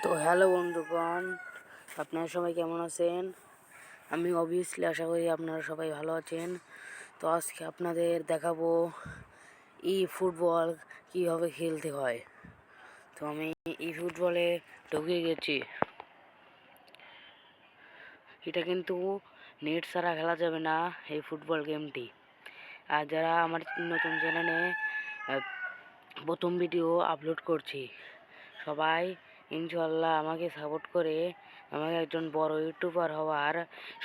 তো হ্যালো বন্ধুগণ, আপনারা সবাই কেমন আছেন? আমি অবভিয়াসলি আশা করি আপনারা সবাই ভালো আছেন। তো আজকে আপনাদের দেখাবো ফুটবল কীভাবে খেলতে হয়। তো আমি ফুটবলে ঢুকে গেছি। এটা কিন্তু নেট ছাড়া খেলা যাবে না এই ফুটবল গেমটি। আর যারা আমার নতুন চ্যানেলে প্রথম ভিডিও আপলোড করছি, সবাই ইনশাল্লাহ আমাকে সাপোর্ট করে আমাকে একজন বড় ইউটিউবার হওয়ার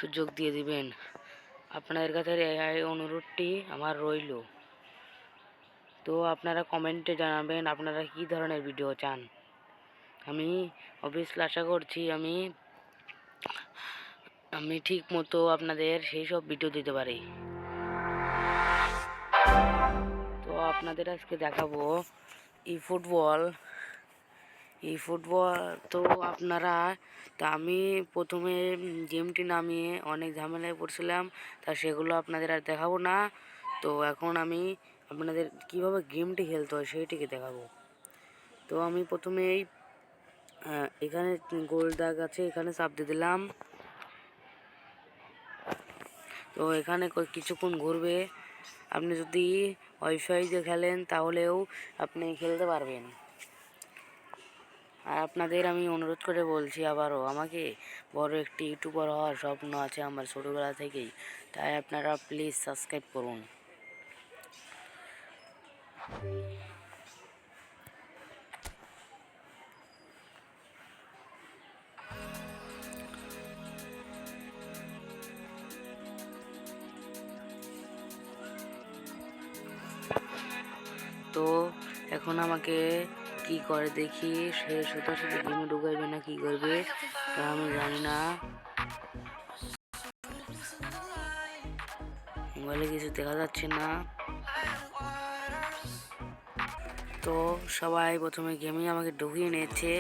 সুযোগ দিয়ে দিবেন। আপনাদের কাছে এই অনুরোধটি আমার রইল। তো আপনারা কমেন্টে জানাবেন আপনারা কী ধরনের ভিডিও চান। আমি অবভিয়াসলি আশা করছি আমি ঠিক মতো আপনাদের সেই সব ভিডিও দিতে পারি। তো আপনাদের আজকে দেখাবো ফুটবল। তো আমি প্রথমে গেমটি নামিয়ে অনেক ঝামেলায় পড়ছিলাম, তা সেগুলো আপনাদের আর দেখাবো না। তো এখন আমি আপনাদের কিভাবে গেমটি খেলতে হয় সেইটিকে দেখাবো। তো আমি প্রথমেই এখানে গোল দাগ আছে, এখানে চাপ দিয়ে দিলাম। তো এখানে কিছুক্ষণ ঘুরবে। আপনি যদি ওয়াইফাই দিয়ে খেলেন তাহলেও আপনি খেলতে পারবেন। আর আপনাদের আমি অনুরোধ করে বলছি আবারও, আমাকে বড় একটি ইউটিউবার হওয়ার স্বপ্ন আছে আমার ছোটোবেলা থেকেই, তাই আপনারা প্লিজ সাবস্ক্রাইব করুন। তো এখন আমাকে কি করে দেখি, সে সোজাসুজি গেমে ঢুকাইবে না কি করবে তা আমি জানি না। মোবাইলে কিছু দেখা যাচ্ছে না। তো সবাই প্রথমে গেমে আমাকে ঢুকিয়ে নিয়েছে।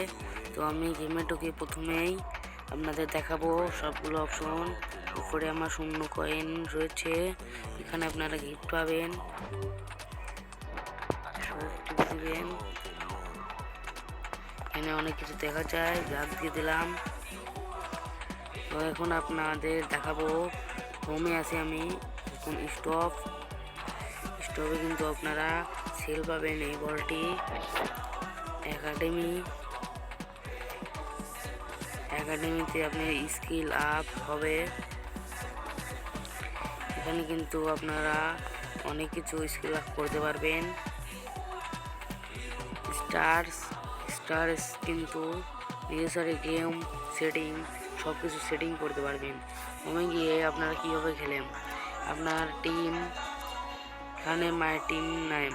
তো আমি গেমে ঢুকে প্রথমেই আপনাদের দেখাবো সবগুলো অপশন। উপরে আমার 0 কয়েন রয়েছে, এখানে আপনারা গিফট পাবেন, দিবেন। এখানে অনেক কিছু দেখা যায়, ব্যাগ দিয়ে দিলাম। তো এখন আপনাদের দেখাবো হোমে আছি আমি। এখন স্টপে কিন্তু আপনারা সেল পাবেন এই বলটি। একাডেমিতে আপনার স্কিল আপ হবে। এখানে কিন্তু আপনারা অনেক কিছু স্কিল আপ করতে পারবেন। স্টার্স কিন্তু নিজের গেম সেটিং সব কিছু সেটিং করতে পারবেন। হোমে গিয়ে আপনারা কীভাবে খেলেন, আপনার টিম, এখানে মাই টিম নাম,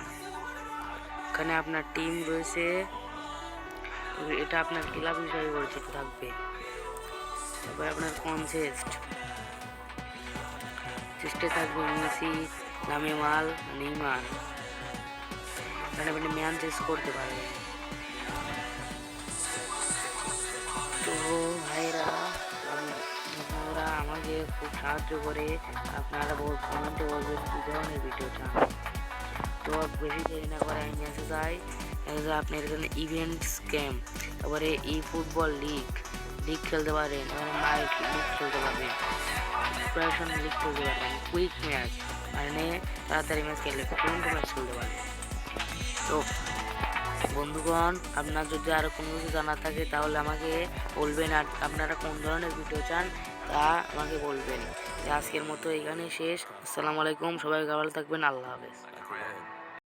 এখানে আপনার টিম রয়েছে, এটা আপনার ক্লাব হিসাবে পরিচিত থাকবে। তারপরে আপনার চেষ্টা থাকবে মেসি, লামিয়াল, নেইমার। এখানে আপনি ম্যান চেস করতে পারবেন। তো ভাইরা, আপনারা আমাকে খুব সাহায্য করে আপনারা কমেন্টে বলবেন কী ধরনের ভিডিও চান। তো বেশি দেরি না করে আমি মেসেজ যাই। আপনি এখানে ইভেন্টস গেম, তারপরে ফুটবল লিগ খেলতে পারেন, এখানে মাইক লিগ খেলতে পারবেন, ইন্সপিরেশন লিগ খেলতে পারবেন, কুইক ম্যাচ মানে তাড়াতাড়ি ম্যাচ খেলতে ম্যাচ খেলতে পারবেন। তো বন্ধুগণ, আপনার যদি আরও কোনো কিছু জানা থাকে তাহলে আমাকে বলবেন, আর আপনারা কোন ধরনের ভিডিও চান তা আমাকে বলবেন। আজকের মতো এখানেই শেষ। আসসালামু আলাইকুম, সবাই ভালো থাকবেন, আল্লাহ হাফেজ।